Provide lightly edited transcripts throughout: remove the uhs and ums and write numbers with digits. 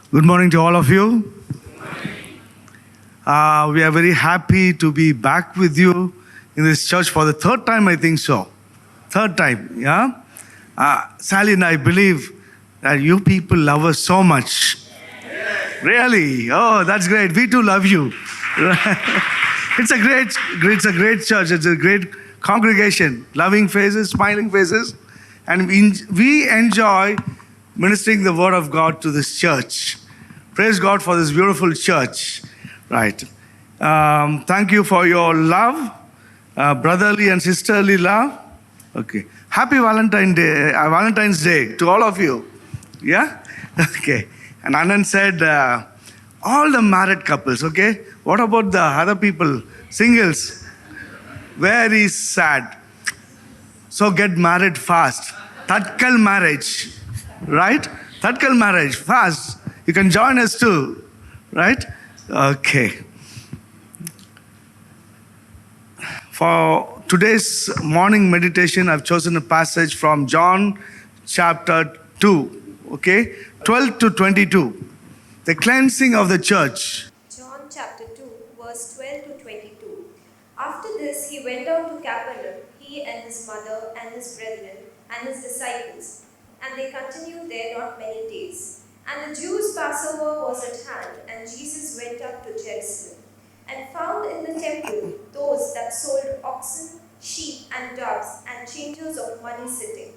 Good morning to all of you. We are very happy to be back with you in this church for the third time, I think so. Third time, yeah? Sally and I believe that you people love us so much. Really? Oh, that's great. We too love you. It's a great church. It's a great congregation. Loving faces, smiling faces. And we enjoy ministering the word of God to this church. Praise God for this beautiful church. Right. Thank you for your love, brotherly and sisterly love. Okay. Happy Valentine's Day to all of you. Yeah? Okay. And Anand said, all the married couples, okay? What about the other people, singles? Very sad. So get married fast. Tatkal marriage, right? Tatkal marriage, fast. You can join us too, right? Okay. For today's morning meditation, I've chosen a passage from John chapter 2, okay? 12 to 22. The cleansing of the church. John chapter 2, verse 12 to 22. After this, he went down to Capernaum, he and his mother and his brethren and his disciples. And they continued there not many days. And the Jews' Passover was at hand, and Jesus went up to Jerusalem, and found in the temple those that sold oxen, sheep, and doves, and changers of money sitting.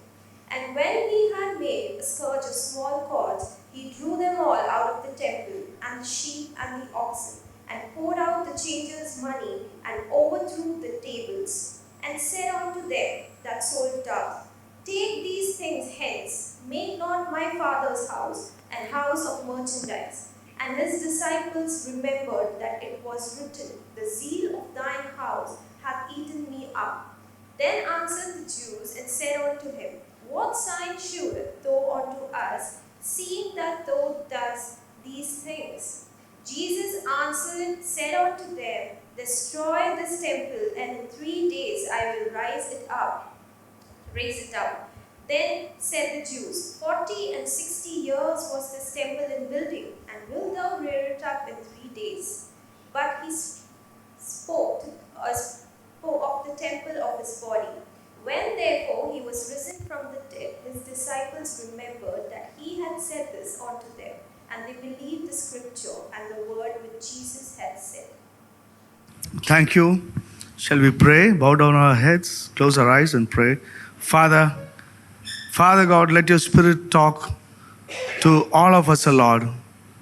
And when he had made a scourge of small cords, he drew them all out of the temple, and the sheep and the oxen, and poured out the changers' money, and overthrew the tables, and said unto them that sold doves, Take these things hence, make not my Father's house an house of merchandise. And his disciples remembered that it was written, The zeal of thine house hath eaten me up. Then answered the Jews and said unto him, What sign sheweth thou unto us, seeing that thou dost these things? Jesus answered, said unto them, Destroy this temple, and in 3 days I will raise it up. Then said the Jews, 40 and 60 years was this temple in building, and wilt thou rear it up in 3 days? But he spoke of the temple of his body. When therefore he was risen from the dead, his disciples remembered that he had said this unto them, and they believed the scripture and the word which Jesus had said. Thank you. Shall we pray? Bow down our heads, close our eyes and pray. Father God, let your spirit talk to all of us, O Lord.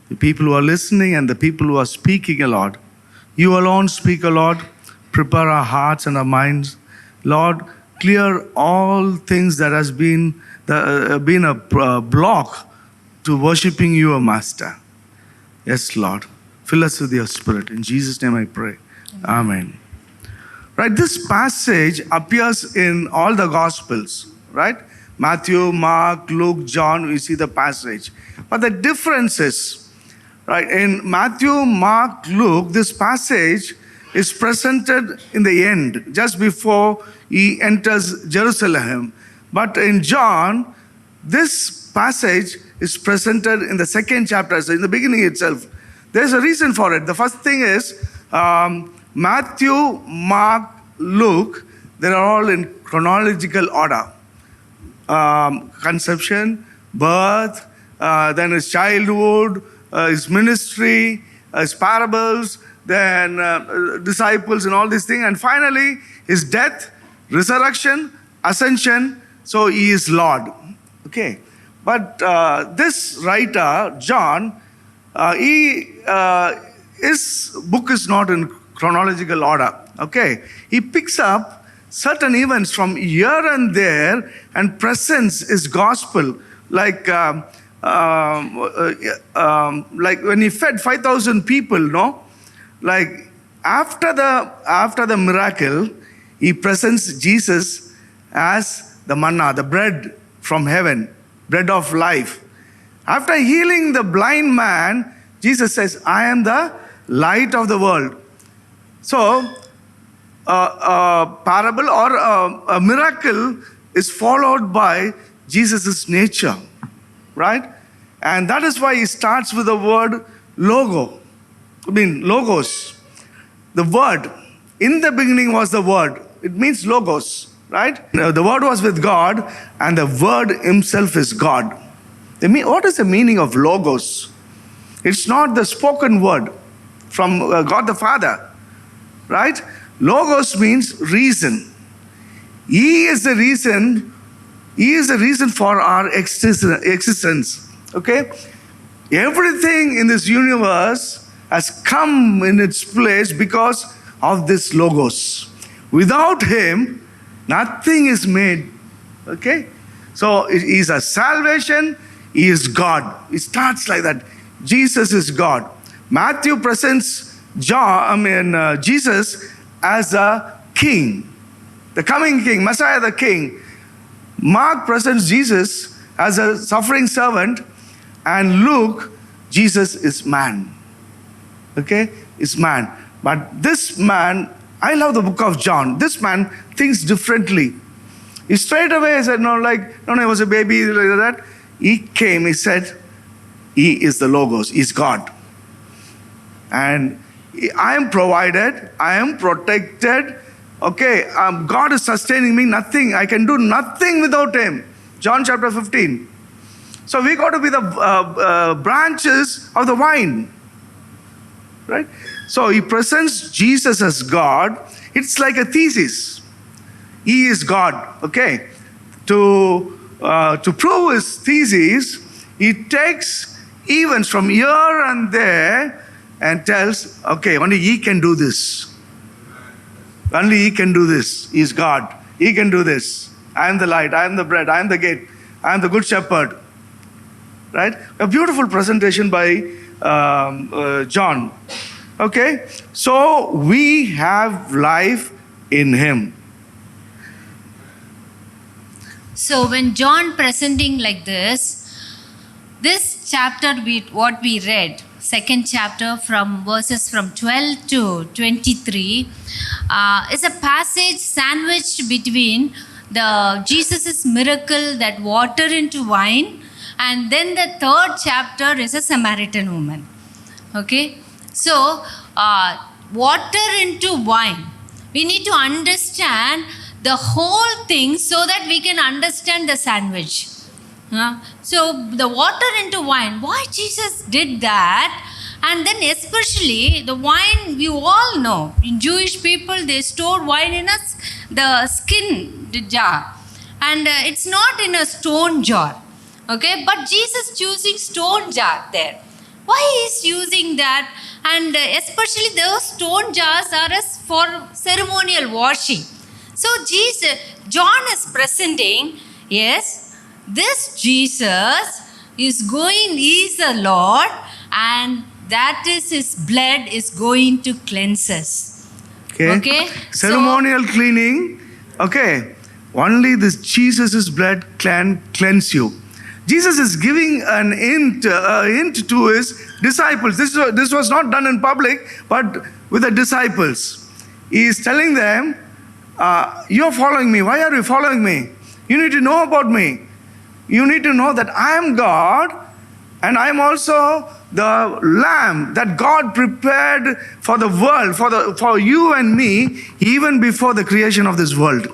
The people who are listening and the people who are speaking, O Lord. You alone speak, O Lord. Prepare our hearts and our minds. Lord, clear all things that has been a block to worshiping you, O Master. Yes, Lord. Fill us with your spirit. In Jesus' name I pray. Amen. Right, this passage appears in all the Gospels, right? Matthew, Mark, Luke, John, we see the passage. But the difference is, right, in Matthew, Mark, Luke, this passage is presented in the end, just before he enters Jerusalem. But in John, this passage is presented in the second chapter, so in the beginning itself. There's a reason for it. The first thing is, Matthew, Mark, Luke, they are all in chronological order. Conception, birth, then his childhood, his ministry, his parables, then disciples and all these things. And finally, his death, resurrection, ascension. So he is Lord. Okay. But this writer, John, his book is not in chronological order. Okay. He picks up certain events from here and there and presents his gospel, like when he fed 5,000 people, no? Like after the miracle, he presents Jesus as the manna, the bread from heaven, bread of life. After healing the blind man, Jesus says, I am the light of the world. So, a parable or a miracle is followed by Jesus' nature, right? And that is why he starts with the word logos. The word. In the beginning was the word. It means logos, right? The word was with God, and the word himself is God. What is the meaning of logos? It's not the spoken word from God the Father, right? Logos means reason. He is the reason. He is the reason for our existence. Okay? Everything in this universe has come in its place because of this logos. Without him, nothing is made. Okay? So he is a salvation. He is God. It starts like that. Jesus is God. Matthew presents Jesus as a king, the coming king, Messiah the king. Mark presents Jesus as a suffering servant, and Luke, Jesus is man. Okay, is man. But this man, I love the book of John. This man thinks differently. He straight away said, no, he was a baby like that. He came, he said, he is the Logos, he is God. And I am provided, I am protected. Okay, God is sustaining me, nothing. I can do nothing without him. John chapter 15. So we got to be the branches of the vine. Right? So he presents Jesus as God. It's like a thesis. He is God. Okay. To prove his thesis, he takes events from here and there and tells, okay, only he can do this. Only he can do this. He is God. He can do this. I am the light. I am the bread. I am the gate. I am the good shepherd. Right? A beautiful presentation by John. Okay? So we have life in him. So when John presenting like this chapter, what we read, second chapter from verses from 12 to 23, is a passage sandwiched between the Jesus' miracle, that water into wine, and then the third chapter is a Samaritan woman. Okay? So, water into wine. We need to understand the whole thing so that we can understand the sandwich. So, the water into wine, why Jesus did that? And then especially the wine, you all know, in Jewish people, they store wine in the skin jar. And it's not in a stone jar. Okay, but Jesus choosing stone jar there. Why is using that? And especially those stone jars are for ceremonial washing. So John is presenting, yes, this Jesus is the Lord, and that is his blood is going to cleanse us. Okay? Ceremonial cleaning. Okay. Only this Jesus' blood can cleanse you. Jesus is giving an hint to his disciples. This was not done in public, but with the disciples. He is telling them, you're following me. Why are you following me? You need to know about me. You need to know that I am God, and I am also the Lamb that God prepared for the world, for you and me, even before the creation of this world.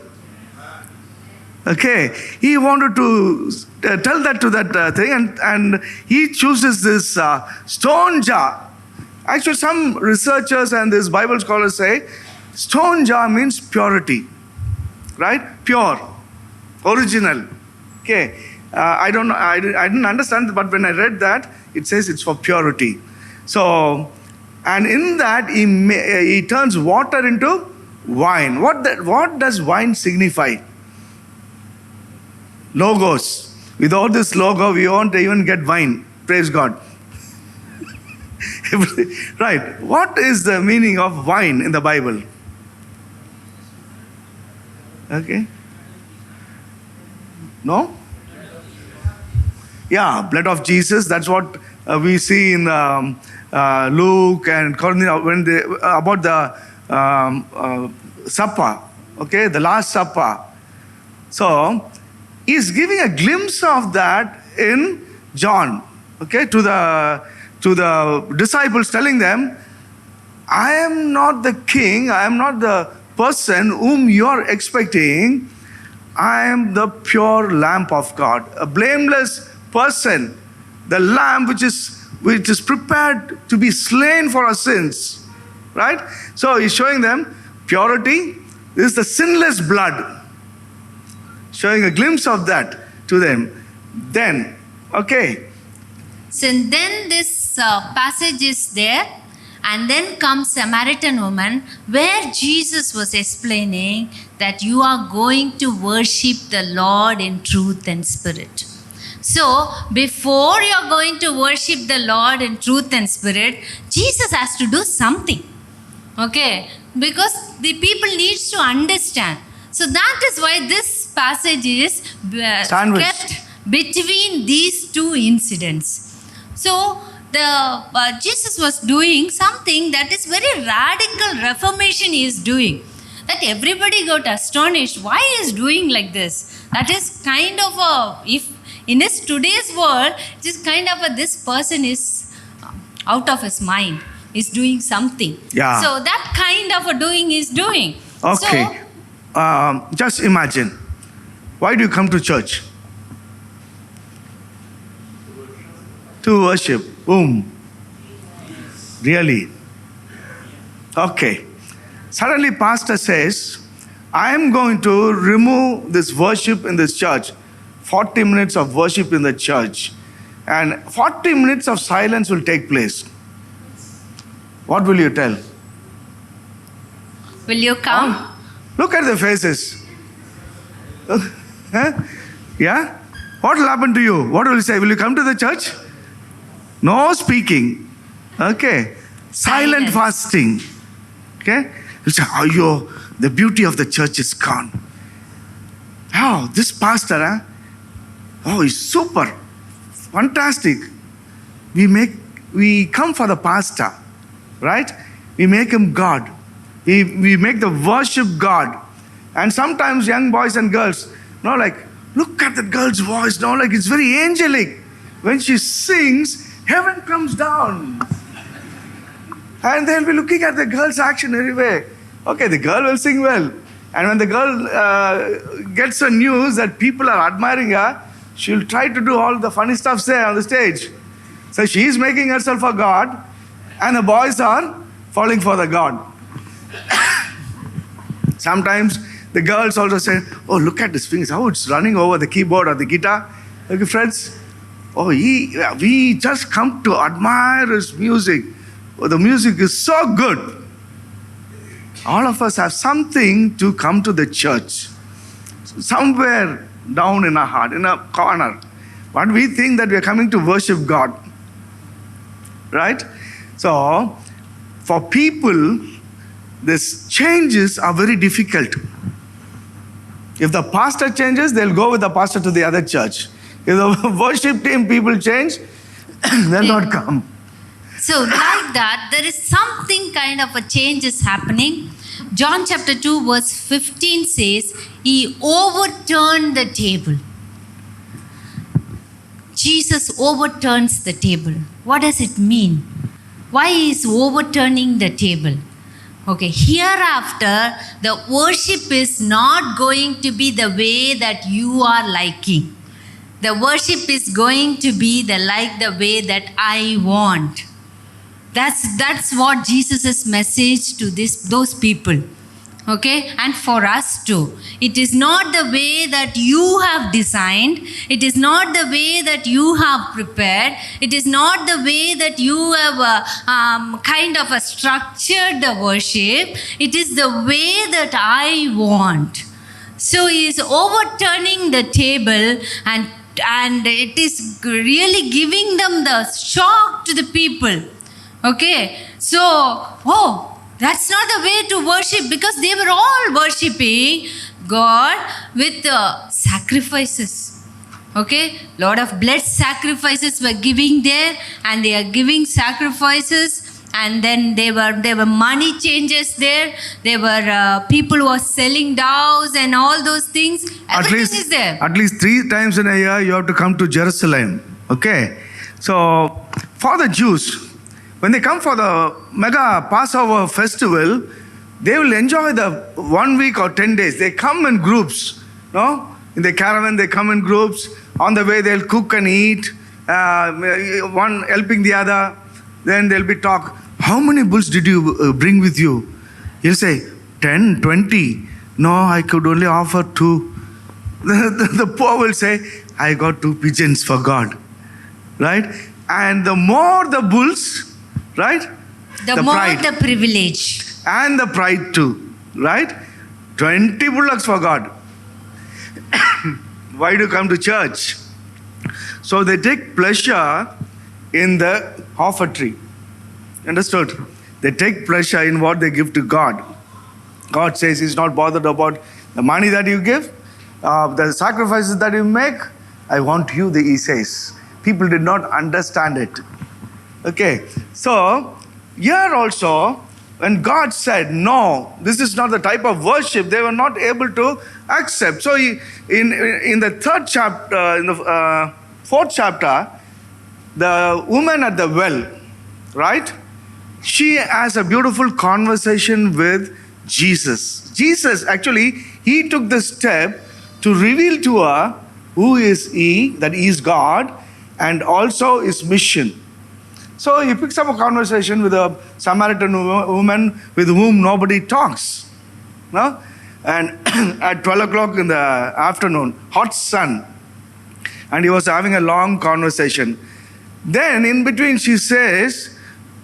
Okay, he wanted to tell that to that thing, and he chooses this stone jar. Actually, some researchers and these Bible scholars say stone jar means purity, right? Pure, original. Okay, I don't know. I didn't understand, but when I read that, it says it's for purity. So, and in that he turns water into wine. What does wine signify? Logos. Without this logo, we won't even get wine. Praise God. Right. What is the meaning of wine in the Bible? Okay. No? Yeah, blood of Jesus. That's what we see in Luke and Cornelius when they about the supper. Okay, the Last Supper. So he's giving a glimpse of that in John. okay, to the disciples, telling them, I am not the king, I am not the person whom you are expecting. I am the pure lamb of God, a blameless person, the lamb which is prepared to be slain for our sins. Right? So he's showing them purity. This is the sinless blood. Showing a glimpse of that to them. Then, okay. So then this passage is there, and then comes Samaritan woman, where Jesus was explaining that you are going to worship the Lord in truth and spirit. So before you are going to worship the Lord in truth and spirit, Jesus has to do something. Okay, because the people needs to understand. So that is why this passage is Sandwiched. kept between these two incidents. So Jesus was doing something that is very radical reformation he is doing. That everybody got astonished. Why he is doing like this? That is kind of a, if in his today's world, it is kind of a, this person is out of his mind. Is doing something. Yeah. So that kind of a doing is doing. Okay. Just imagine. Why do you come to church? To worship. Whom? Really? Okay. Suddenly pastor says, I am going to remove this worship in this church. 40 minutes of worship in the church. And 40 minutes of silence will take place. What will you tell? Will you come? Look at the faces. Yeah? What will happen to you? What will you say? Will you come to the church? No speaking. Okay. Silent Silence. fasting. Okay? You say, oh, the beauty of the church is gone. Oh, this pastor, huh? Oh, he's super. Fantastic. We come for the pastor. Right? We make him God. We make the worship God. And sometimes young boys and girls, like, look at that girl's voice, like it's very angelic. When she sings, heaven comes down. And they'll be looking at the girl's action everywhere. Okay, the girl will sing well. And when the girl gets the news that people are admiring her, she'll try to do all the funny stuff there on the stage. So she's making herself a God. And the boys are falling for the God. Sometimes the girls also say, oh, look at his fingers, how it's running over the keyboard or the guitar. Okay, friends, we just come to admire his music. Oh, the music is so good. All of us have something to come to the church. Somewhere down in our heart, in a corner. But we think that we are coming to worship God. Right? So, for people, these changes are very difficult. If the pastor changes, they'll go with the pastor to the other church. If the worship team people change, they'll not come. So like that, there is something kind of a change is happening. John chapter 2 verse 15 says, he overturned the table. Jesus overturns the table. What does it mean? Why is overturning the table? Okay, hereafter, the worship is not going to be the way that you are liking. The worship is going to be the way that I want. That's what Jesus' message to those people. Okay, and for us too. It is not the way that you have designed. It is not the way that you have prepared. It is not the way that you have kind of structured the worship. It is the way that I want. So he is overturning the table, and it is really giving them the shock to the people. Okay, so that's not the way to worship, because they were all worshipping God with sacrifices. Okay, lot of blood sacrifices were giving there, and they are giving sacrifices, and then there were money changes there. There were people who were selling dows and all those things. Everything is there. At least 3 times in a year you have to come to Jerusalem. Okay, So, for the Jews, when they come for the mega Passover festival, they will enjoy the 1 week or 10 days. They come in groups, no? In the caravan, they come in groups. On the way, they'll cook and eat, one helping the other. Then there'll be talk. How many bulls did you bring with you? He'll say, 10, 20. No, I could only offer 2. The poor will say, I got 2 pigeons for God. Right? And the more the bulls, right? The more pride. the privilege. And the pride too. Right? 20 bullocks for God. Why do you come to church? So they take pleasure in the offertory. Understood? They take pleasure in what they give to God. God says He's not bothered about the money that you give, the sacrifices that you make. I want you, He says. People did not understand it. Okay, so here also, when God said, no, this is not the type of worship, they were not able to accept. So in the 3rd chapter, in the 4th chapter, the woman at the well, right? She has a beautiful conversation with Jesus. Jesus, actually, He took the step to reveal to her who is He, that He is God, and also His mission. So He picks up a conversation with a Samaritan woman with whom nobody talks. No? And at 12 o'clock in the afternoon, hot sun, and he was having a long conversation. Then in between she says,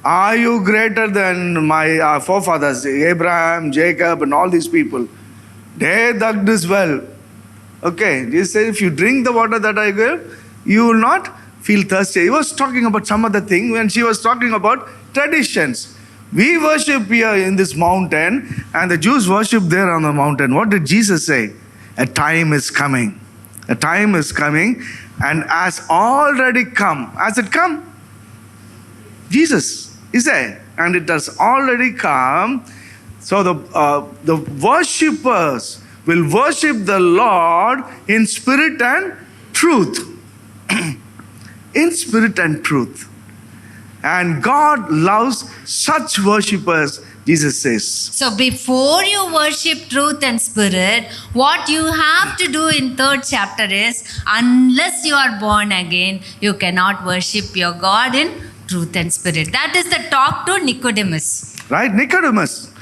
are you greater than my forefathers, Abraham, Jacob, and all these people? They dug this well. Okay, Jesus said, if you drink the water that I give, you will not feel thirsty. He was talking about some other thing when she was talking about traditions. We worship here in this mountain, and the Jews worship there on the mountain. What did Jesus say? A time is coming. A time is coming, and has already come. Has it come? Jesus, He said, and it has already come. So the worshippers will worship the Lord in spirit and truth. In spirit and truth. And God loves such worshippers, Jesus says. So before you worship truth and spirit, what you have to do in 3rd chapter is, unless you are born again, you cannot worship your God in truth and spirit. That is the talk to Nicodemus. Right? Nicodemus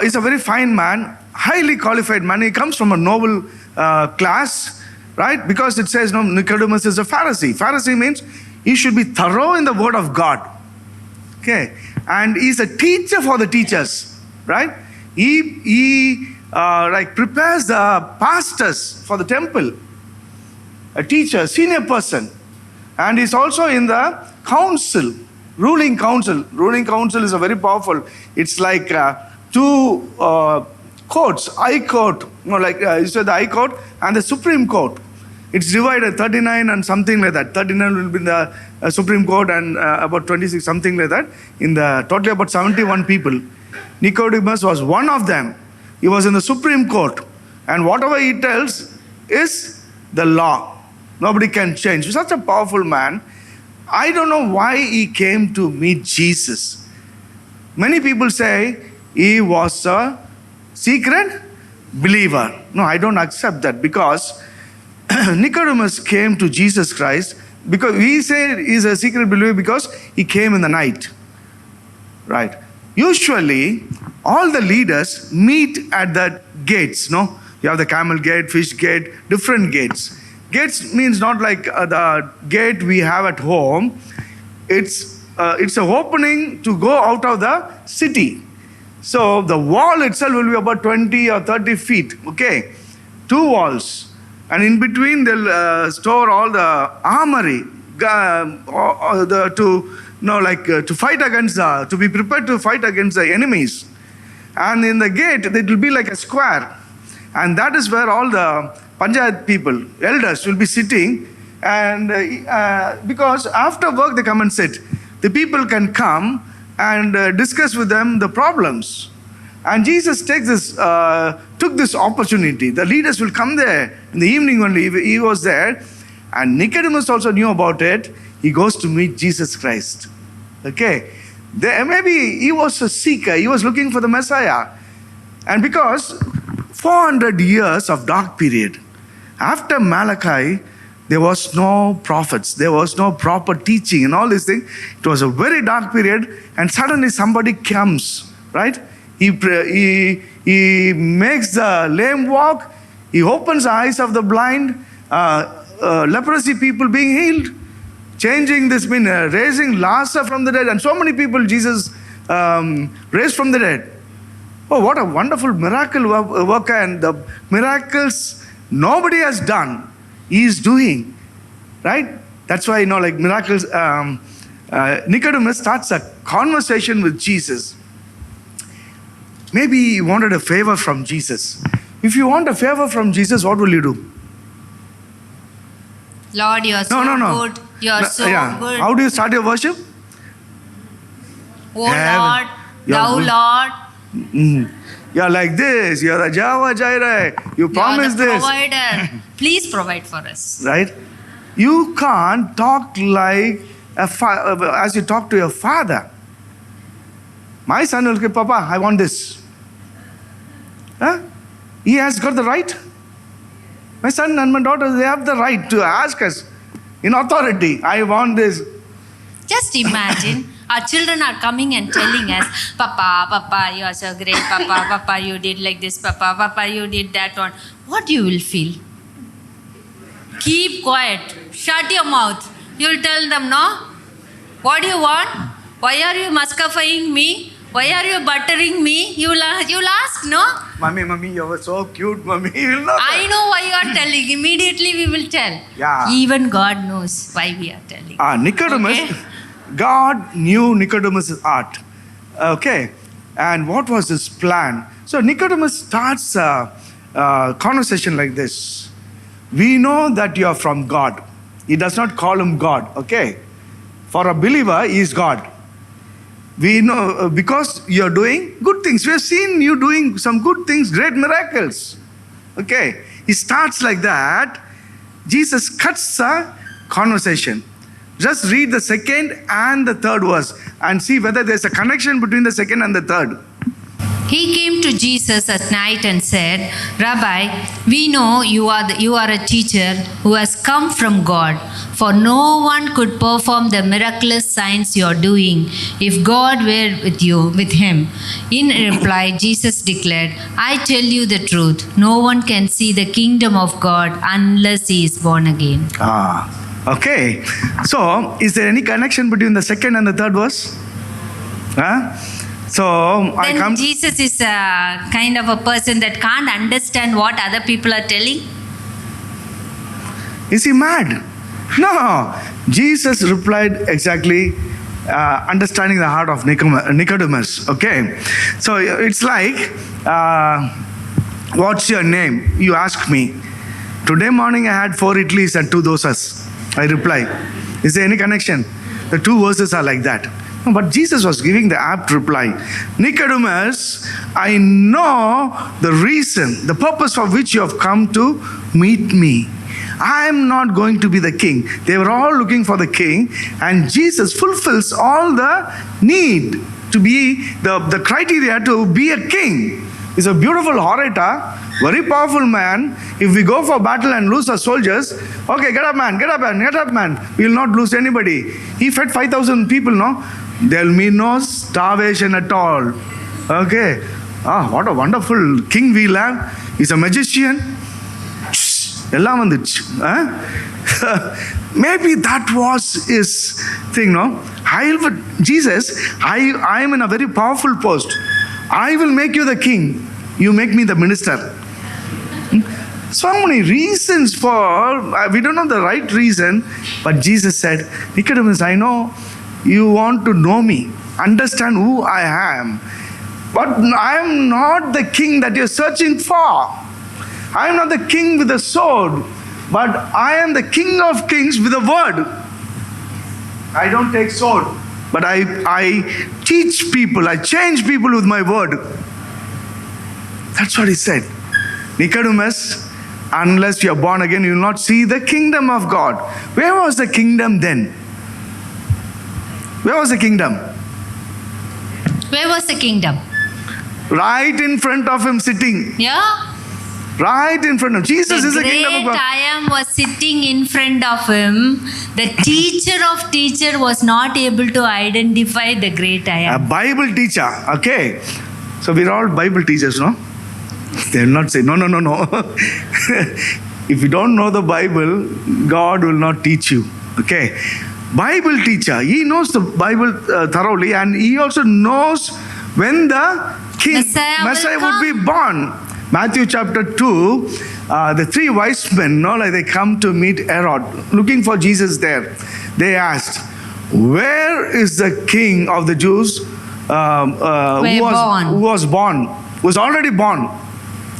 is a very fine man, highly qualified man. He comes from a noble class, right? Because it says no, Nicodemus is a Pharisee. Pharisee means he should be thorough in the word of God. Okay. And he's a teacher for the teachers, right? He prepares the pastors for the temple. A teacher, senior person. And he's also in the council, ruling council. Ruling council is a very powerful. It's like 2 courts, High Court, you said the High Court and the Supreme Court. It's divided 39 and something like that. 39 will be in the Supreme Court and about 26, something like that. In the totally about 71 people. Nicodemus was one of them. He was in the Supreme Court. And whatever he tells is the law. Nobody can change. Such a powerful man. I don't know why he came to meet Jesus. Many people say he was a secret believer. No, I don't accept that, because Nicodemus came to Jesus Christ because we say he's a secret believer because he came in the night. Right. Usually, all the leaders meet at the gates, no? You have the camel gate, fish gate, different gates. Gates means not like the gate we have at home. It's an opening to go out of the city. So the wall itself will be about 20 or 30 feet, okay? 2 walls. And in between they'll store all the armory to fight against, to be prepared to fight against the enemies. And in the gate, it will be like a square. And that is where all the Panchayat people, elders, will be sitting. And because after work they come and sit. The people can come and discuss with them the problems. And Jesus took this opportunity. The leaders will come there in the evening only. He was there. And Nicodemus also knew about it. he goes to meet Jesus Christ. Okay? Maybe he was a seeker, he was looking for the Messiah. And because 400 years of dark period, after Malachi, there was no prophets, there was no proper teaching and all these things. It was a very dark period, and suddenly somebody comes, right? He makes the lame walk, he opens the eyes of the blind, leprosy people being healed, changing this, raising Lazarus from the dead, and so many people Jesus raised from the dead. Oh, what a wonderful miracle worker, and the miracles nobody has done, he is doing, right? That's why, like miracles, Nicodemus starts a conversation with Jesus. Maybe he wanted a favor from Jesus. If you want a favor from Jesus, what will you do? Lord, you are so good. You are so good. How do you start your worship? Oh Lord, You are thou good. Lord, You're like this. You're a Jehovah Jireh. You promised you are the this. provider. Please provide for us. Right? You can't talk like as you talk to your father. My son will say, Papa, I want this. Huh? He has got the right. My son and my daughter, they have the right to ask us in authority, I want this. Just imagine, our children are coming and telling us, Papa, Papa, you are so great. Papa, Papa, you did like this. Papa, Papa, you did that one. What you will feel? Keep quiet. Shut your mouth. You'll tell them, no? What do you want? Why are you muscafying me? Why are you buttering me? You'll ask, no? Mommy, you were so cute, mommy. You will not. I know why you are telling. Immediately we will tell. Yeah. Even God knows why we are telling. Nicodemus, Okay. God knew Nicodemus' heart. Okay. And what was his plan? So Nicodemus starts a conversation like this. We know that you are from God. He does not call him God. Okay. For a believer, he is God. We know because you are doing good things. We have seen you doing some good things, great miracles. Okay. He starts like that. Jesus cuts a conversation. Just read the second and the third verse and see whether there's a connection between the second and the third. He came to Jesus at night and said, Rabbi, we know you are a teacher who has come from God, for no one could perform the miraculous signs you are doing if God were with him. In reply, Jesus declared, I tell you the truth, no one can see the kingdom of God unless he is born again. Okay. So, is there any connection between the second and the third verse? So, Then Jesus is a kind of a person that can't understand what other people are telling. Is he mad? No. Jesus replied exactly, understanding the heart of Nicodemus. Okay. So, it's like, what's your name? You ask me. Today morning I had 4 idlis and 2 dosas. I reply. Is there any connection? The 2 verses are like that. No, but Jesus was giving the apt reply. Nicodemus, I know the reason, the purpose for which you have come to meet me. I am not going to be the king. They were all looking for the king, and Jesus fulfills all the need to be the criteria to be a king. He's a beautiful orator, very powerful man. If we go for battle and lose our soldiers, okay, get up man, get up man, get up man. We will not lose anybody. He fed 5,000 people, no? There will be no starvation at all. Okay. What a wonderful king we'll have. He's a magician. Ella vanduchu. Maybe that was his thing, no? Jesus, I am in a very powerful post. I will make you the king. You make me the minister. So many reasons for, we don't know the right reason, but Jesus said, Nicodemus, I know you want to know me, understand who I am, but I am not the king that you're searching for. I am not the king with a sword, but I am the king of kings with a word. I don't take sword, but I teach people, I change people with my word. That's what he said. Nicodemus, unless you are born again, you will not see the kingdom of God. Where was the kingdom then? Where was the kingdom? Where was the kingdom? Right in front of him sitting. Yeah. Right in front of him. Jesus The is the great kingdom of God. I am was sitting in front of him. The teacher of teacher was not able to identify the great I A am. Bible teacher. Okay. So we're all Bible teachers, no? They will not say, no. If you don't know the Bible, God will not teach you. Okay. Bible teacher. He knows the Bible thoroughly, and he also knows when the king, Messiah will would be born. Matthew chapter 2, the three wise men, like they come to meet Herod, looking for Jesus there. They asked, where is the king of the Jews who was already born?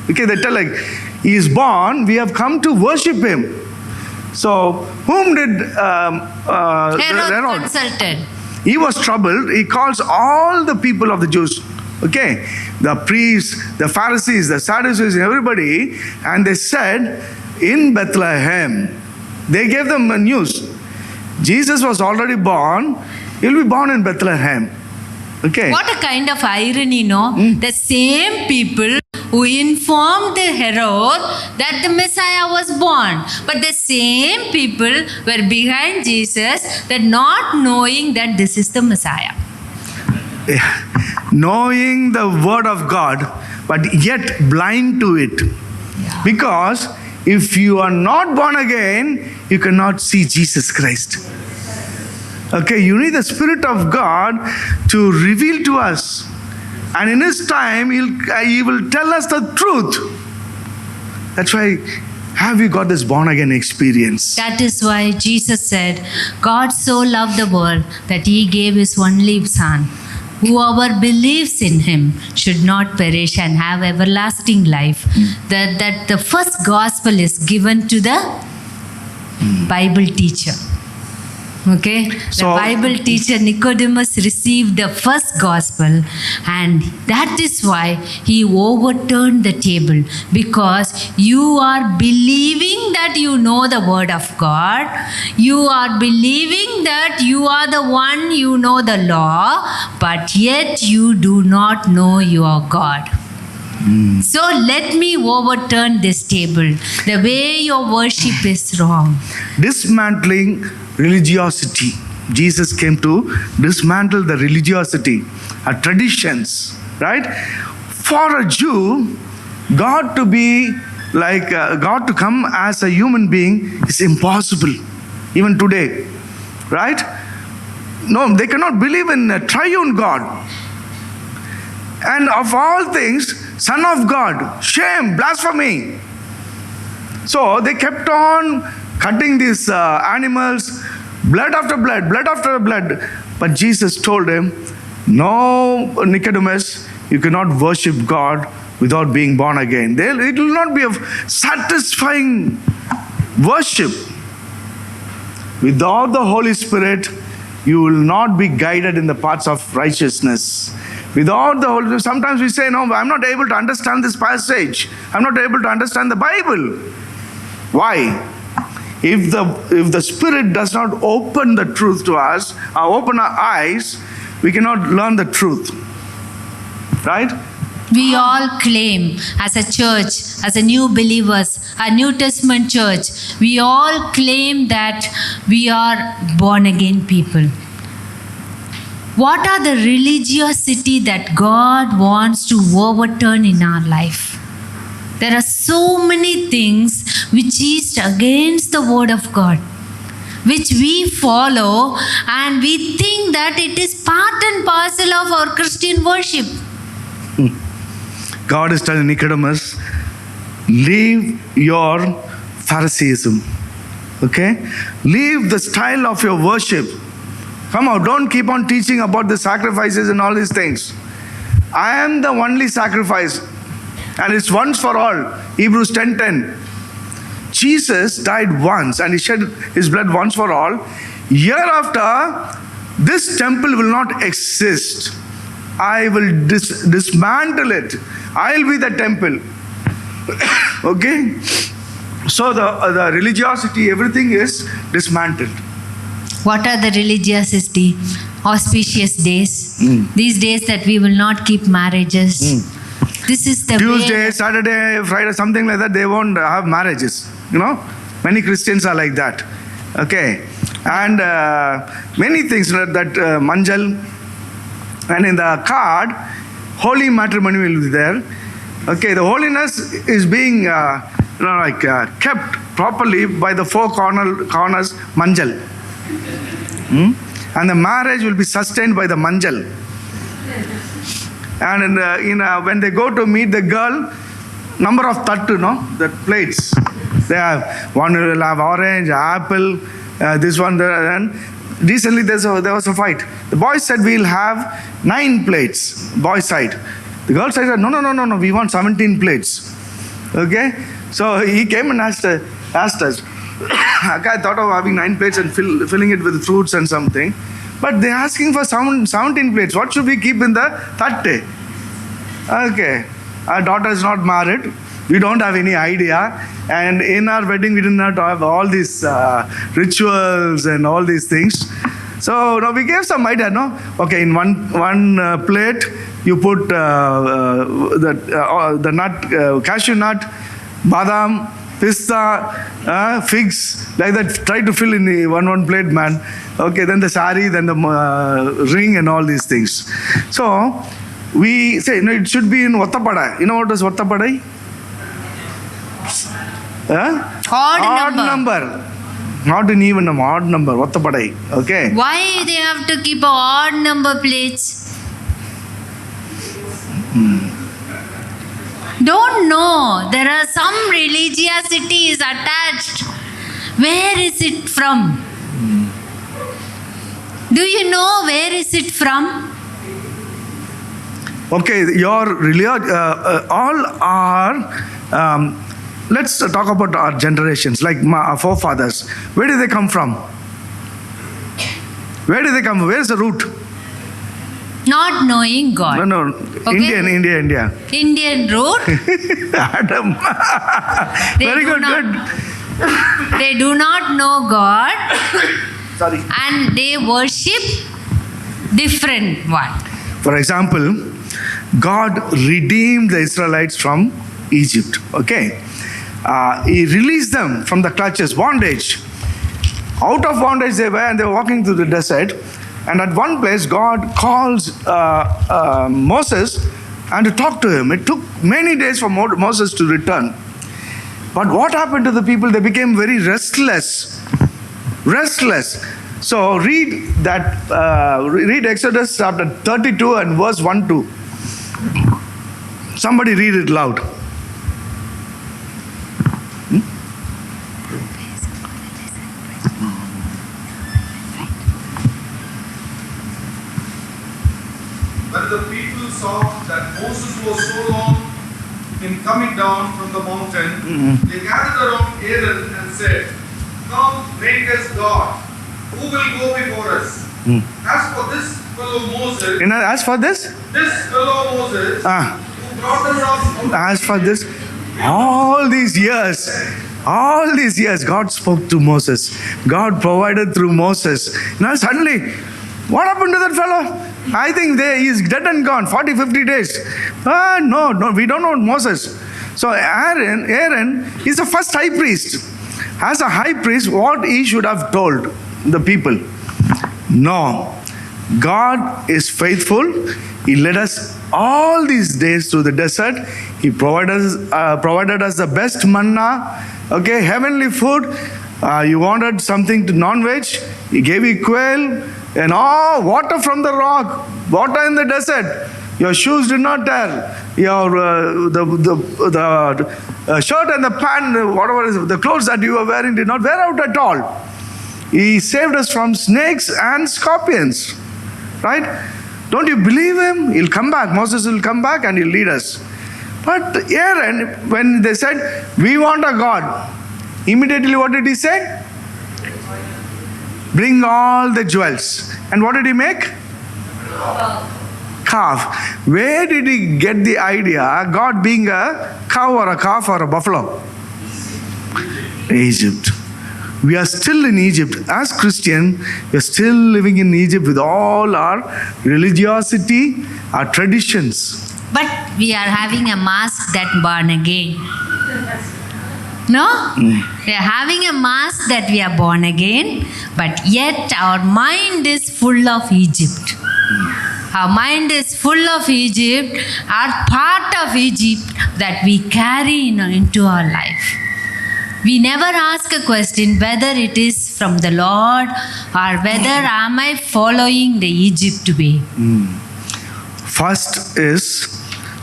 Okay, they tell like, he is born, we have come to worship him. So, whom did Herod consulted. He was troubled. He calls all the people of the Jews, okay, the priests, the Pharisees, the Sadducees, everybody, and they said, in Bethlehem, they gave them a news. Jesus was already born. He'll be born in Bethlehem. Okay. What a kind of irony, no? The same people who informed the Herod that the Messiah was born. But the same people were behind Jesus, that not knowing that this is the Messiah. Knowing the word of God, but yet blind to it. Yeah. Because if you are not born again, you cannot see Jesus Christ. Okay, you need the Spirit of God to reveal to us. And in His time, He will tell us the truth. That's why, have you got this born again experience? That is why Jesus said, God so loved the world that He gave His only Son. Whoever believes in Him should not perish and have everlasting life. That the first gospel is given to the Bible teacher. Okay, So- the Bible teacher Nicodemus received the first gospel, and that is why he overturned the table, because you are believing that you know the word of God, you are believing that you are the one, you know the law, but yet you do not know your God. So let me overturn this table. The way your worship is wrong. Dismantling religiosity. Jesus came to dismantle the religiosity, traditions, right? For a Jew, God to be like, God to come as a human being is impossible, even today, right? No, they cannot believe in a triune God. And of all things, Son of God, shame, blasphemy. So they kept on cutting these animals, blood after blood, blood after blood. But Jesus told him, no, Nicodemus, you cannot worship God without being born again. It will not be a satisfying worship. Without the Holy Spirit, you will not be guided in the paths of righteousness. Without the Holy Spirit, sometimes we say, no, I'm not able to understand this passage. I'm not able to understand the Bible. Why? If the Spirit does not open the truth to us, open our eyes, we cannot learn the truth. Right? We all claim as a church, as a new believers, a New Testament church, we all claim that we are born again people. What are the religiosity that God wants to overturn in our life? There are so many things which is against the word of God, which we follow, and we think that it is part and parcel of our Christian worship. God is telling Nicodemus, leave your Phariseeism. Okay? Leave the style of your worship. Come on, don't keep on teaching about the sacrifices and all these things. I am the only sacrifice, and it's once for all. Hebrews 10:10. Jesus died once and He shed His blood once for all. Hereafter, this temple will not exist. I will dismantle it. I'll be the temple. Okay? So the religiosity, everything is dismantled. What are the religiosity? auspicious days. These days that we will not keep marriages. This is the Tuesday, way. Saturday, Friday, something like that, they won't have marriages. Many Christians are like that. Okay. And many things that manjal, and in the card, holy matrimony will be there. Okay, the holiness is being kept properly by the four corners manjal. And the marriage will be sustained by the manjal. And when they go to meet the girl, number of tattu, the plates. They have, one will have orange, apple, this one, and recently there was a fight. The boys said we'll have 9 plates, boy side. The girl side said, no, we want 17 plates. Okay? So he came and asked us. I thought of having 9 plates and filling it with fruits and something. But they're asking for 17 plates. What should we keep in the tatte? Okay. Our daughter is not married. We don't have any idea. And in our wedding, we did not have all these rituals and all these things. So now we gave some idea, no? Okay, in one plate, you put the nut, cashew nut, badam, pista, figs, like that. Try to fill in the one plate, man. Okay, then the sari, then the ring and all these things. So we say, it should be in Vattapadai. You know what is Vattapadai? Odd number. Not in even number, odd number. Vattapadai. Okay. Why they have to keep a odd number plates? Don't know. There are some religiosity is attached. Where is it from? Do you know where is it from? Okay, your religion, all are, let's talk about our generations, like our forefathers. Where did they come from? Where did they come from? Where is the root? Not knowing God. No. Okay. India. Indian root. Adam. Very good. They do not know God. Sorry. And they worship different one. For example, God redeemed the Israelites from Egypt. Okay. He released them from the clutches, bondage. Out of bondage they were, and they were walking through the desert. And at one place, God calls Moses and to talk to him. It took many days for Moses to return. But what happened to the people? They became very restless. So read that. Read Exodus chapter 32 and verse 1-2. Somebody read it loud. When the people saw that Moses was so long in coming down from the mountain, they gathered around Aaron and said, "Come, make us God. Who will go before us?" As for this fellow Moses, As for this, who brought us up out as for this, all these years, God spoke to Moses. God provided through Moses. Now suddenly, what happened to that fellow? I think he is dead and gone, 40, 50 days. No, we don't know Moses. So Aaron is the first high priest. As a high priest, what he should have told the people? No. God is faithful. He led us all these days through the desert. He provided us the best manna, okay, heavenly food. You wanted something to non-veg, He gave you quail and all water from the rock, water in the desert. Your shoes did not tear. Your the shirt and the pant, whatever is the clothes that you were wearing did not wear out at all. He saved us from snakes and scorpions. Right? Don't you believe him? He'll come back. Moses will come back and he'll lead us. But Aaron, when they said, we want a God, immediately what did he say? Bring all the jewels. And what did he make? Calf. Where did he get the idea, God being a cow or a calf or a buffalo? Egypt. we are still in Egypt. As Christian, we are still living in Egypt with all our religiosity, our traditions. But we are having a mask that born again. No? We are having a mask that we are born again, but yet our mind is full of Egypt. Our mind is full of Egypt, our part of Egypt that we carry into our life. We never ask a question whether it is from the Lord or whether am I following the Egypt way.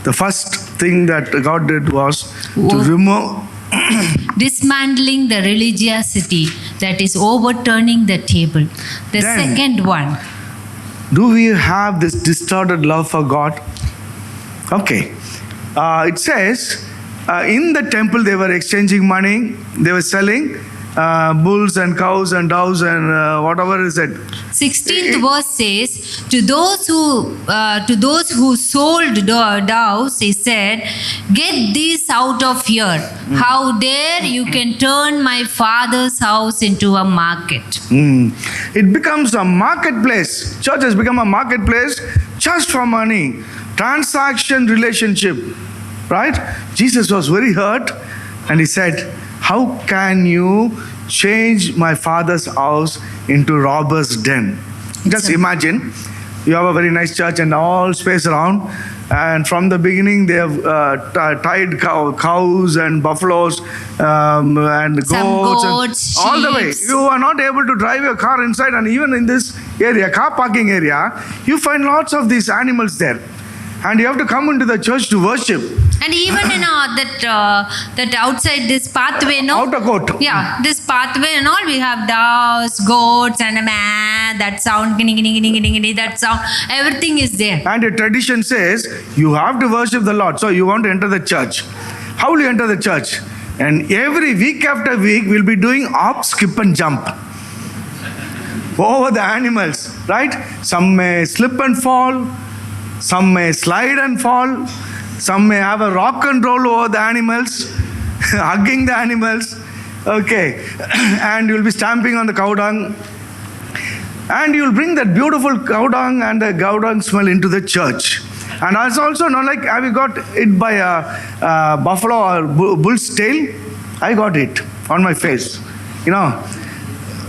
The first thing that God did was to remove. Dismantling the religiosity that is overturning the table. The Then- second one. Do we have this distorted love for God? Okay. It says in the temple they were exchanging money, they were selling bulls and cows and doves and whatever is it. 16th verse says, to those who sold doves, he said, get these out of here. How dare you can turn my father's house into a market. It becomes a marketplace. Church has become a marketplace just for money. Transaction relationship. Right? Jesus was very hurt and he said, how can you change my father's house into robber's den? Just imagine, you have a very nice church and all space around, and from the beginning they have tied cows and buffaloes and Some goats, goats, and all the way. sheep. You are not able to drive your car inside, and even in this area, car parking area, you find lots of these animals there. And you have to come into the church to worship. And even in that outside this pathway, no? Outer court. Yeah, this pathway and all, we have doves, goats, and a man, that sound, that sound, everything is there. And your tradition says you have to worship the Lord. So you want to enter the church. How will you enter the church? And every week after week, we'll be doing hop, skip, and jump over the animals, right? Some may slip and fall. Some may slide and fall. Some may have a rock and roll over the animals, hugging the animals. Okay. And you'll be stamping on the cow dung. And you'll bring that beautiful cow dung and the cow dung smell into the church. And also, not like, have you got it by a buffalo or bull's tail? I got it on my face. You know,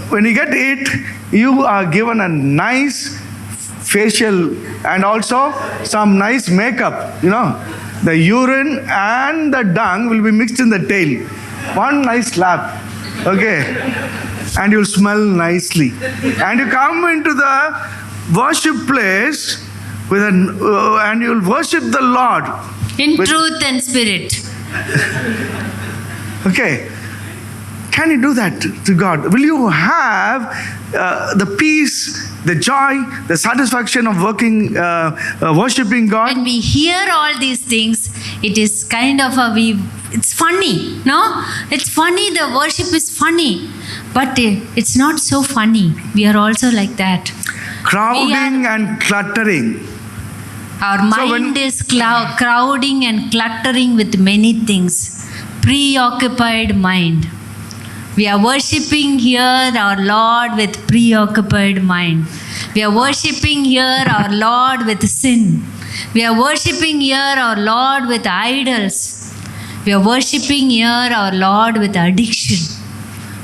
when you get it, you are given a nice facial and also some nice makeup. You know, the urine and the dung will be mixed in the tail. One nice slap. Okay. And you'll smell nicely. And you come into the worship place with and you'll worship the Lord. In with- truth and spirit. Okay. Can you do that to God? Will you have the peace, the joy, the satisfaction of worshiping God? When we hear all these things, it is kind of it's funny, no? It's funny, the worship is funny. But it's not so funny. We are also like that. Crowding and cluttering. Our So mind is crowding and cluttering with many things. Preoccupied mind. We are worshipping here our Lord with preoccupied mind. We are worshipping here our Lord with sin. We are worshipping here our Lord with idols. We are worshipping here our Lord with addiction.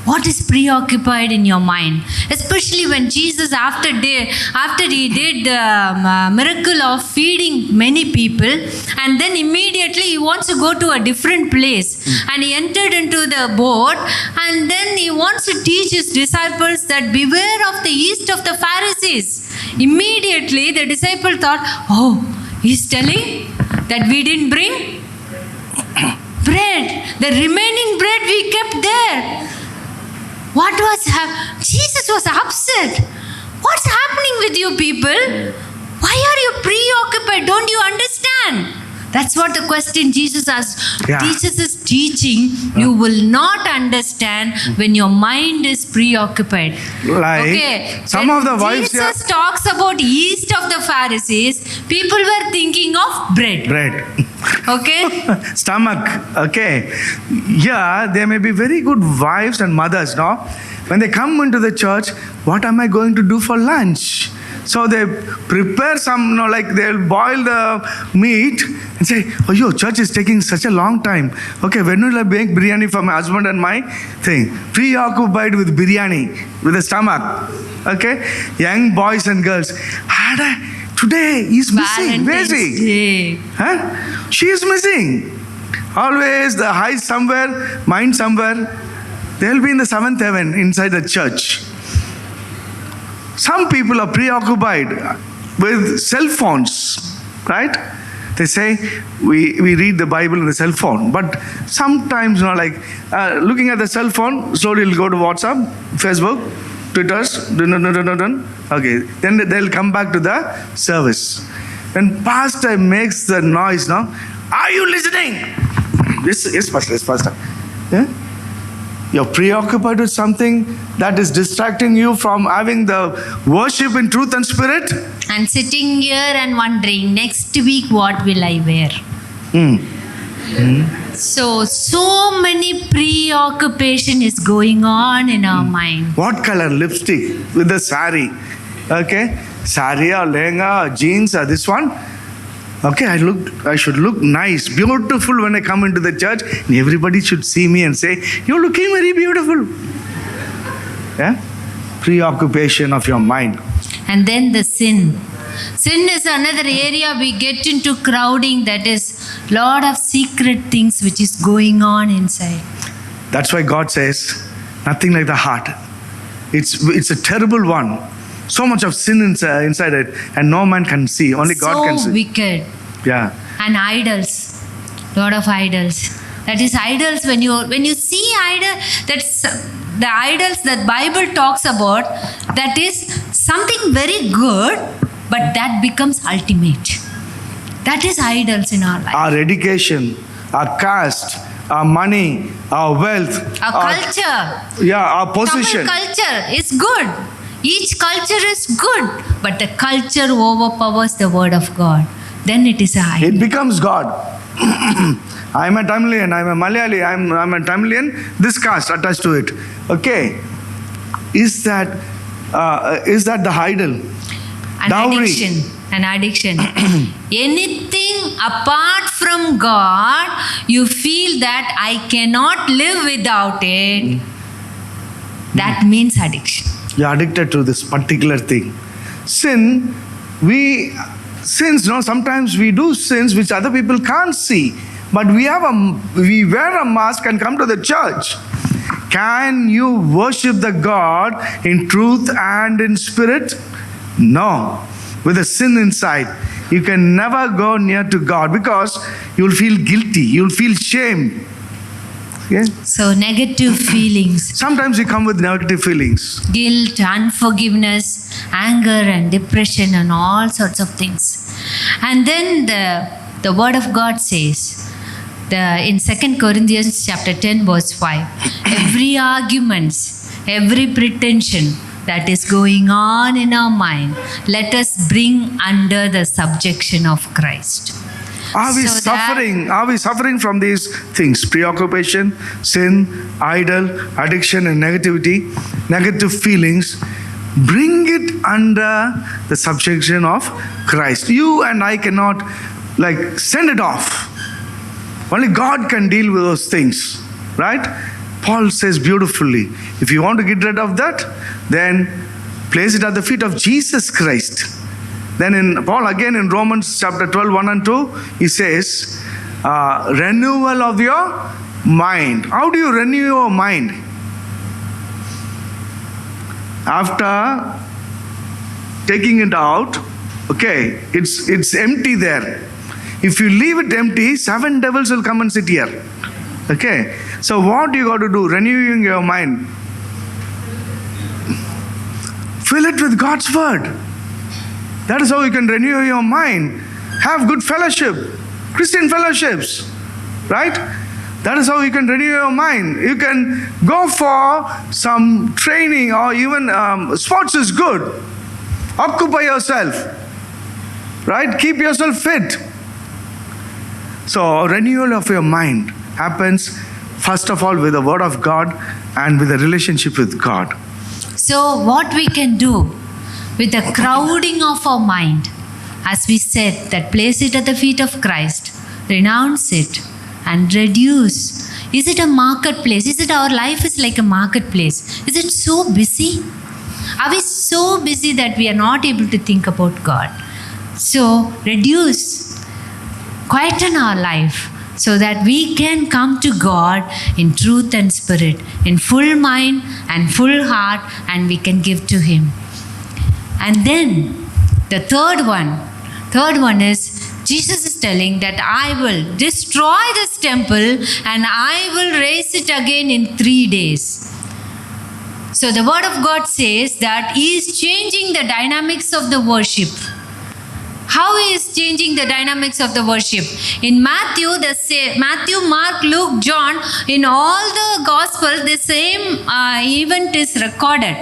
What is preoccupied in your mind? Especially when Jesus, after he did the miracle of feeding many people, and then immediately he wants to go to a different place. And he entered into the boat, and then he wants to teach his disciples that beware of the yeast of the Pharisees. Immediately the disciple thought, oh, he's telling that we didn't bring bread. The remaining bread we kept there. What was Jesus was upset. What's happening with you people? Why are you preoccupied? Don't you understand? That's what the question Jesus asked. Yeah. Jesus is teaching. You will not understand when your mind is preoccupied. Like some when of the wives here. Jesus talks about yeast of the Pharisees, people were thinking of bread. Bread. Okay? Stomach. Okay. Yeah, there may be very good wives and mothers, no? When they come into the church, what am I going to do for lunch? So they prepare some, like they'll boil the meat and say, oh, your church is taking such a long time. Okay, when will I make biryani for my husband and my thing? Preoccupied with biryani, with the stomach. Okay? Young boys and girls. Today he's missing. Where is Valentine's he? Day. Huh? She is missing. Always the eyes somewhere, mind somewhere. They'll be in the seventh heaven inside the church. Some people are preoccupied with cell phones, right? They say we read the Bible in the cell phone, but sometimes, looking at the cell phone, slowly you'll go to WhatsApp, Facebook, Twitters, okay. Then they'll come back to the service. When pastor makes the noise, are you listening? Yes, pastor. Yeah? You're preoccupied with something that is distracting you from having the worship in truth and spirit. And sitting here and wondering, next week what will I wear? So many preoccupation is going on in our mind. What color lipstick with the sari? Okay, sari or lehenga or jeans or this one. Okay, I should look nice, beautiful when I come into the church, and everybody should see me and say, "You're looking very beautiful." Yeah, preoccupation of your mind. And then the sin. Sin is another area we get into crowding, that is lot of secret things which is going on inside. That's why God says, nothing like the heart. It's a terrible one. So much of sin inside it, and no man can see. Only God can So see. wicked. Yeah. And idols. Lot of idols. That is idols, when you see idol, that's the idols that Bible talks about, that is something very good, but that becomes ultimate. That is idols in our life. Our education, our caste, our money, our wealth, Our culture. yeah, our position. Tamil culture is good. Each culture is good, but the culture overpowers the word of God. Then it is an idol. It becomes God. I'm a Tamilian, I'm a Malayali, I'm a Tamilian, this caste attached to it. Okay. Is that the idol? An Dowry. addiction. An addiction. Anything apart from God, you feel that I cannot live without it. That means addiction. You're addicted to this particular thing. Sins, sometimes we do sins which other people can't see. But we wear a mask and come to the church. Can you worship the God in truth and in spirit? No. With a sin inside, you can never go near to God because you'll feel guilty, you'll feel shame. Okay? So negative feelings, Sometimes you come with negative feelings. guilt, unforgiveness, anger and depression and all sorts of things. And then the word of God says, in 2 Corinthians chapter 10 verse 5, every arguments, every pretension that is going on in our mind, let us bring under the subjection of Christ. Are we So that- suffering? Are we suffering from these things? Preoccupation, sin, idol, addiction, and negativity, negative feelings. Bring it under the subjection of Christ. You and I cannot send it off. Only God can deal with those things, right? Paul says beautifully, if you want to get rid of that, then place it at the feet of Jesus Christ. Then Paul again in Romans chapter 12, 1 and 2, he says, renewal of your mind. How do you renew your mind? After taking it out, okay, it's empty there. If you leave it empty, 7 devils will come and sit here. Okay, so what you got to do? Renewing your mind. Fill it with God's word. That is how you can renew your mind. Have good fellowship, Christian fellowships, right? That is how you can renew your mind. You can go for some training or even sports is good. Occupy yourself, right? Keep yourself fit. So, renewal of your mind happens first of all with the Word of God and with the relationship with God. So, what we can do with the crowding of our mind, as we said, that place it at the feet of Christ, renounce it, and reduce. Is it a marketplace? Is it our life is like a marketplace? Is it so busy? Are we so busy that we are not able to think about God? So, reduce, quieten our life, so that we can come to God in truth and spirit, in full mind and full heart, and we can give to Him. And then the third one is Jesus is telling that I will destroy this temple and I will raise it again in 3 days. So the Word of God says that He is changing the dynamics of the worship. How He is changing the dynamics of the worship? In Matthew, Mark, Luke, John, in all the Gospels, the same event is recorded.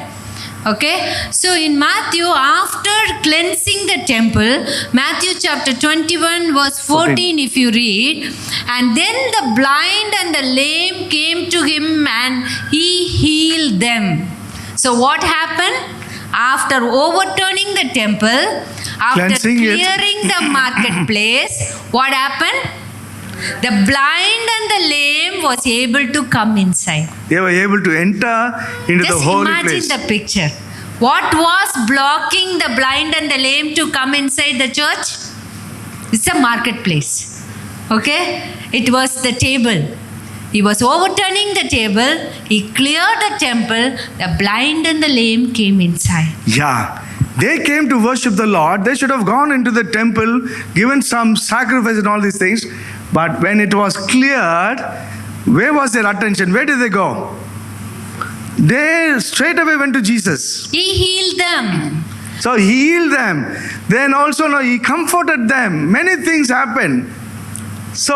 Okay, so in Matthew, after cleansing the temple, Matthew chapter 21 verse 14 if you read, and then the blind and the lame came to Him and He healed them. So what happened? After overturning the temple, after Cleansing clearing the marketplace, what happened? The blind and the lame was able to come inside. They were able to enter into Just the holy imagine place. the picture. What was blocking the blind and the lame to come inside the church? It's a marketplace. Okay? It was the table. He was overturning the table. He cleared the temple. The blind and the lame came inside. Yeah. They came to worship the Lord. They should have gone into the temple, given some sacrifice and all these things. But when it was cleared, where was their attention? Where did they go? They straight away went to Jesus. He healed them. So He healed them. Then also He comforted them. Many things happened. So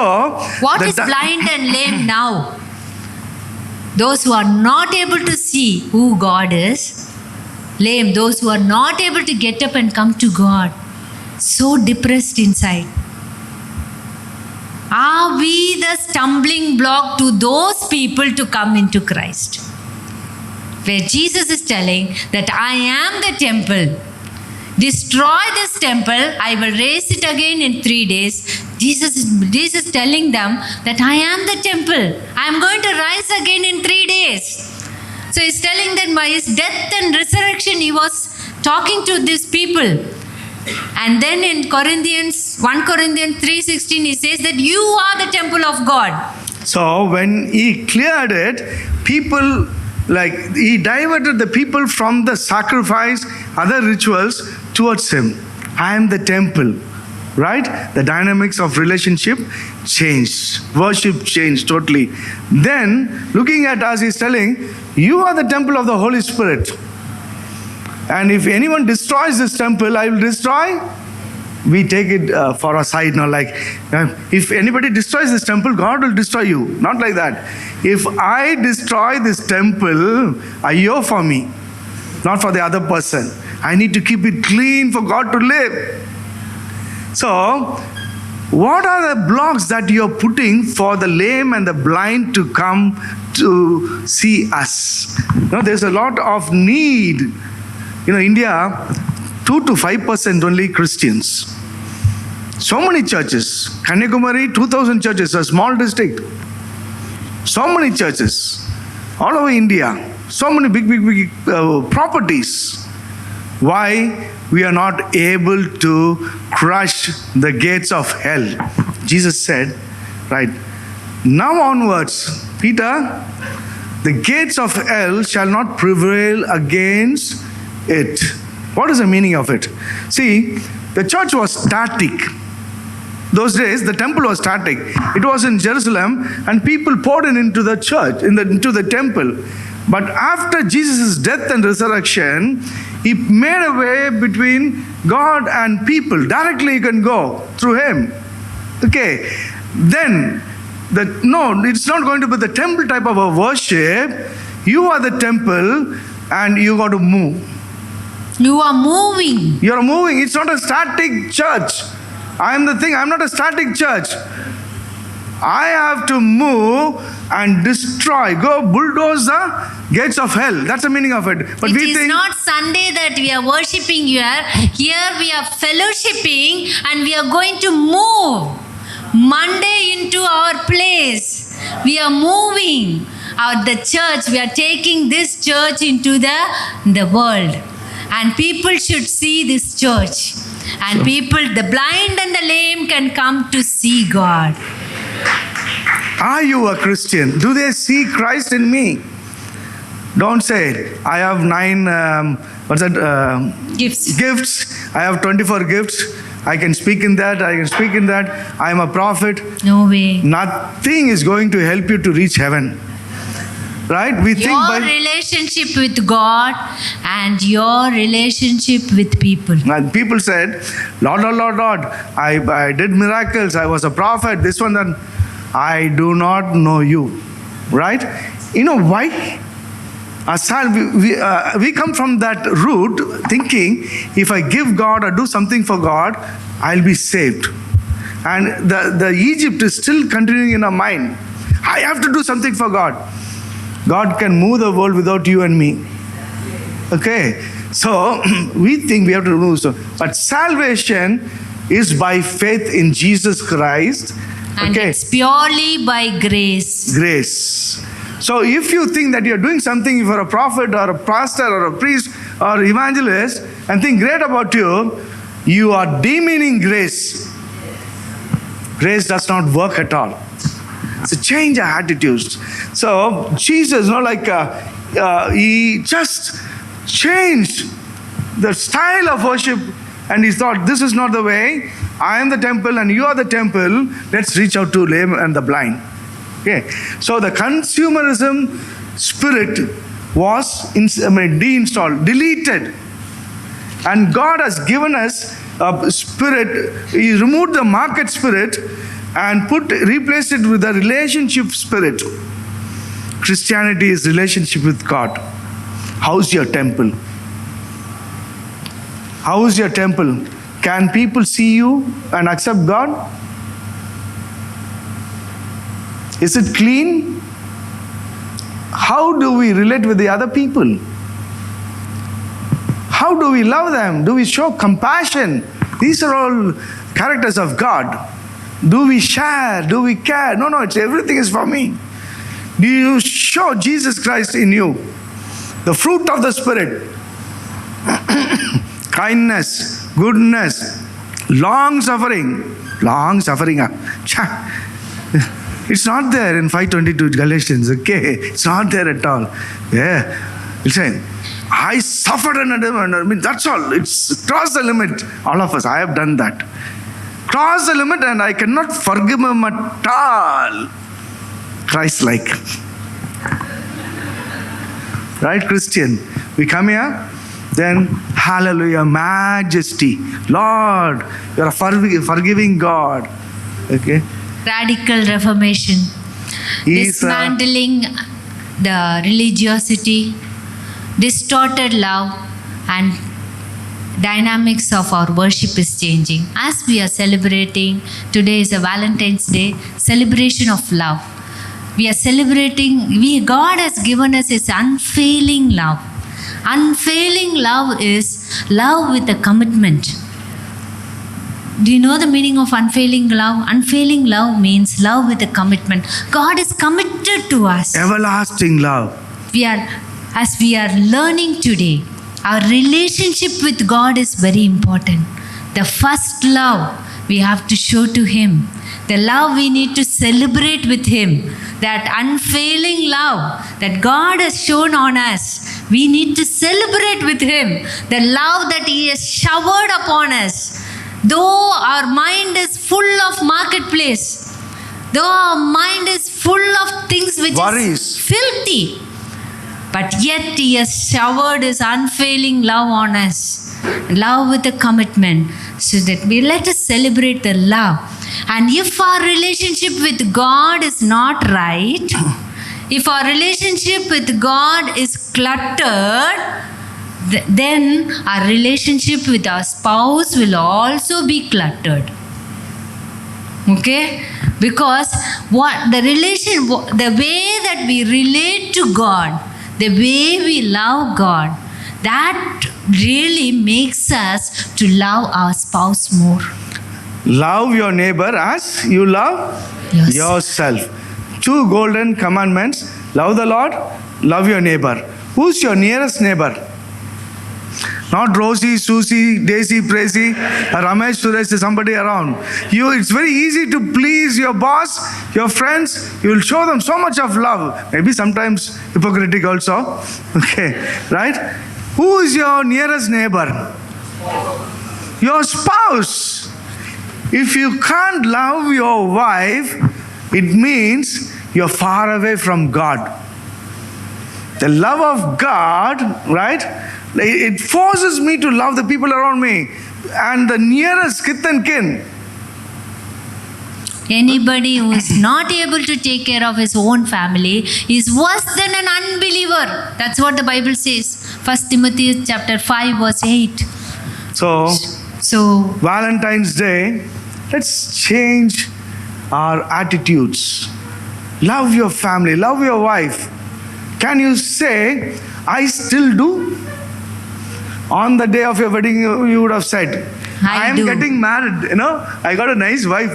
What the is blind and lame now? Those who are not able to see who God is. Lame, those who are not able to get up and come to God. So depressed inside. Are we the stumbling block to those people to come into Christ? Where Jesus is telling that I am the temple. Destroy this temple, I will raise it again in 3 days. Jesus is telling them that I am the temple. I am going to rise again in 3 days. So He's telling that by His death and resurrection, He was talking to these people. And then in 1 Corinthians 3:16, He says that you are the temple of God. So when He cleared it, people, like He diverted the people from the sacrifice, other rituals towards Him. I am the temple, right? The dynamics of relationship changed. Worship changed totally. Then looking at us, He's telling, you are the temple of the Holy Spirit. And if anyone destroys this temple, I will destroy. We take it for a side now, like if anybody destroys this temple, God will destroy you. Not like that. If I destroy this temple, ayyo for me, not for the other person. I need to keep it clean for God to live. So, what are the blocks that you are putting for the lame and the blind to come to see us? There's a lot of need. India, 2 to 5% only Christians. So many churches. Kanyakumari, 2,000 churches, a small district. So many churches. All over India. So many big properties. Why we are not able to crush the gates of hell? Jesus said, right, now onwards, Peter, the gates of hell shall not prevail against it. What is the meaning of it? See, the church was static. Those days, the temple was static. It was in Jerusalem, and people poured into the church, into the temple. But after Jesus' death and resurrection, He made a way between God and people. Directly you can go through Him. Okay. Then, it's not going to be the temple type of a worship. You are the temple, and you got to move. You are moving. You're moving. It's not a static church. I am the thing. I'm not a static church. I have to move and destroy, go bulldoze the gates of hell. That's the meaning of it. But It we is think not Sunday that we are worshipping here. Here we are fellowshipping and we are going to move Monday into our place. We are moving the church. We are taking this church into the world. And people should see this church. And people, the blind and the lame can come to see God. are you a Christian? Do they see Christ in me? Don't say, I have 9, Gifts. gifts. I have 24 gifts. I can speak in that. I can speak in that. I am a prophet. No way. Nothing is going to help you to reach heaven. Right? We think Your by... relationship with God and your relationship with people. And people said, Lord, Lord, Lord, Lord, I did miracles. I was a prophet. This one, that. I do not know you. Right? You know why? We come from that root thinking, if I give God or do something for God, I'll be saved. And the Egypt is still continuing in our mind. I have to do something for God. God can move the world without you and me. Okay? So, we think we have to do so. But salvation is by faith in Jesus Christ. And Okay? it's purely by grace. Grace. So if you think that you're doing something, if you're a prophet or a pastor or a priest or evangelist and think great about you, you are demeaning grace. Grace does not work at all. It's a change of attitudes. So Jesus, he just changed the style of worship, and he thought, this is not the way. I am the temple and you are the temple. Let's reach out to lame and the blind. Okay. So the consumerism spirit was deinstalled, deleted. And God has given us a spirit. He removed the market spirit and replaced it with a relationship spirit. Christianity is relationship with God. How's your temple? How is your temple? Can people see you and accept God? Is it clean? How do we relate with the other people? How do we love them? Do we show compassion? These are all characters of God. Do we share? Do we care? No, everything is for me. Do you show Jesus Christ in you? The fruit of the Spirit. Kindness, goodness, long suffering. Long suffering. It's not there in 5:22 Galatians, okay? It's not there at all. Yeah. It's saying, I suffered that's all. It's crossed the limit. All of us, I have done that. Cross the limit and I cannot forgive him at all. Christ-like. Right, Christian? We come here, then hallelujah, majesty. Lord, you're a forgiving God. Okay? Radical reformation. Dismantling the religiosity, distorted love, and dynamics of our worship is changing. As we are celebrating, today is a Valentine's Day, celebration of love. We are celebrating, God has given us His unfailing love. Unfailing love is love with a commitment. Do you know the meaning of unfailing love? Unfailing love means love with a commitment. God is committed to us. Everlasting love. As we are learning today, our relationship with God is very important. The first love we have to show to Him. The love we need to celebrate with Him. That unfailing love that God has shown on us, we need to celebrate with Him. The love that He has showered upon us. Though our mind is full of marketplace, though our mind is full of things which worries, is filthy, but yet He has showered His unfailing love on us. Love with a commitment. So that we let us celebrate the love. And if our relationship with God is not right, if our relationship with God is cluttered, then our relationship with our spouse will also be cluttered. Okay? Because the way that we relate to God, the way we love God, that really makes us to love our spouse more. Love your neighbor as you love Yes. yourself. 2 golden commandments. Love the Lord, love your neighbor. Who's your nearest neighbor? Not Rosie, Susie, Daisy, Praisy, Ramesh, Suresh, somebody around. It's very easy to please your boss, your friends. You will show them so much of love. Maybe sometimes hypocritical also. Okay, right? Who is your nearest neighbor? Your spouse. If you can't love your wife, it means you're far away from God. The love of God, right? It forces me to love the people around me and the nearest kith and kin. Anybody who is not able to take care of his own family is worse than an unbeliever. That's what the Bible says. 1 Timothy chapter 5 verse 8. So, Valentine's Day, let's change our attitudes. Love your family, love your wife. Can you say, I still do? On the day of your wedding, you would have said, I am do. getting married, I got a nice wife,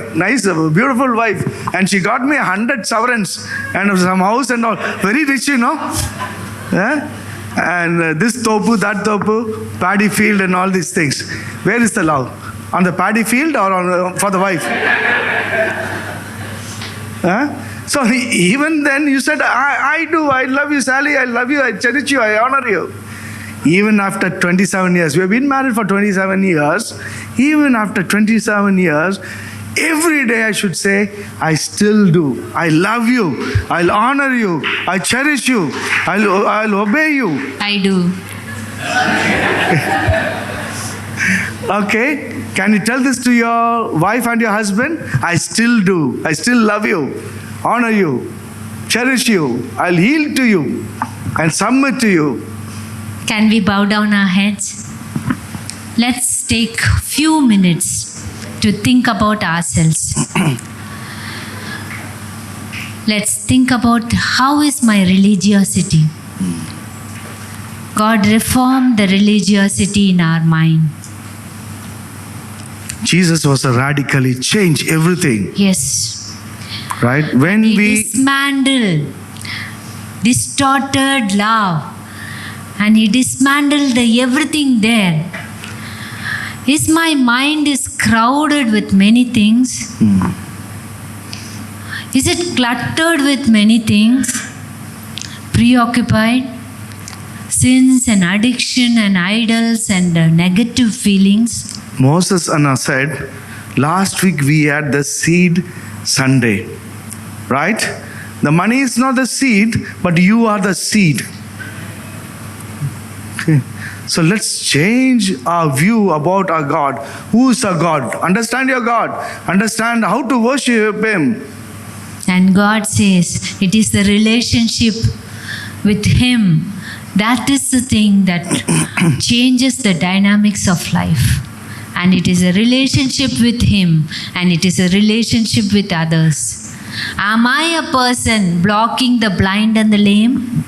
beautiful wife, and she got me 100 sovereigns and some house and all, very rich, Yeah? And this topu, that topu, paddy field and all these things. Where is the love? On the paddy field or for the wife? So even then you said, I do, I love you, Sally, I love you, I cherish you, I honor you. Even after 27 years, we have been married for 27 years, even after 27 years, every day I should say, I still do. I love you, I'll honor you, I cherish you, I'll obey you. I do. Okay, can you tell this to your wife and your husband? I still do. I still love you, honor you, cherish you. I'll yield to you and submit to you. Can we bow down our heads? Let's take few minutes to think about ourselves. Let's think about how is my religiosity. God reformed the religiosity in our mind. Jesus was a radically changed everything, Yes. right? When He we dismantled distorted love and he dismantled everything there. My mind is crowded with many things? Is it cluttered with many things? Preoccupied? Sins and addiction and idols and negative feelings? Moses Anna said, last week we had the seed Sunday, right? The money is not the seed, but you are the seed. Okay. So let's change our view about our God. Who is our God? Understand your God. Understand how to worship Him. And God says it is the relationship with Him that is the thing that changes the dynamics of life. And it is a relationship with Him and it is a relationship with others. Am I a person blocking the blind and the lame?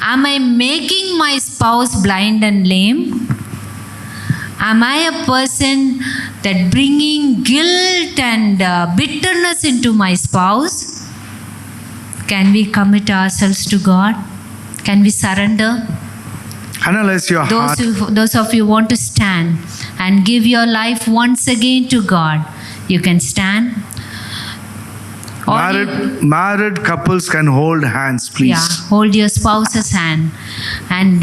Am I making my spouse blind and lame? Am I a person that bringing guilt and bitterness into my spouse? Can we commit ourselves to God? Can we surrender? Analyze your heart. Those of you who want to stand and give your life once again to God, you can stand. Married couples can hold hands, please. Yeah, hold your spouse's hand and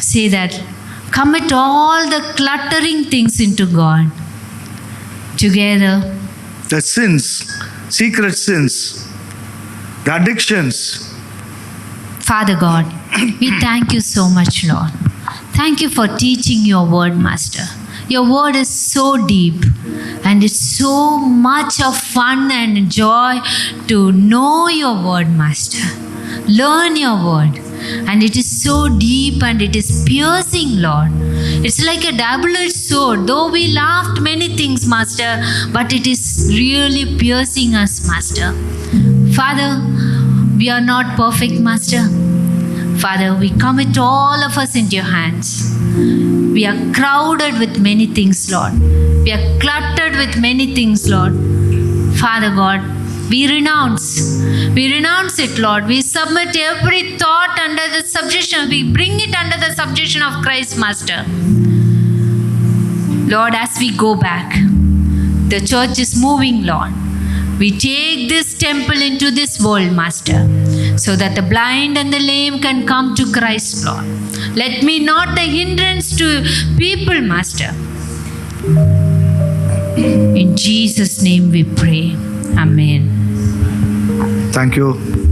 say that, commit all the cluttering things into God. Together. The sins, secret sins, the addictions. Father God, we thank you so much, Lord. Thank you for teaching your word, Master. Your word is so deep and it's so much of fun and joy to know your word, Master. Learn your word. And it is so deep and it is piercing, Lord. It's like a double-edged sword. Though we laughed many things, Master, but it is really piercing us, Master. Father, we are not perfect, Master. Father, we commit all of us into your hands. We are crowded with many things, Lord. We are cluttered with many things, Lord. Father God, we renounce it, Lord. We submit every thought under the subjection. We bring it under the subjection of Christ, Master. Lord, as we go back, the church is moving, Lord. We take this temple into this world, Master, so that the blind and the lame can come to Christ, Lord. Let me not the hindrance to people, Master. In Jesus' name we pray. Amen. Thank you.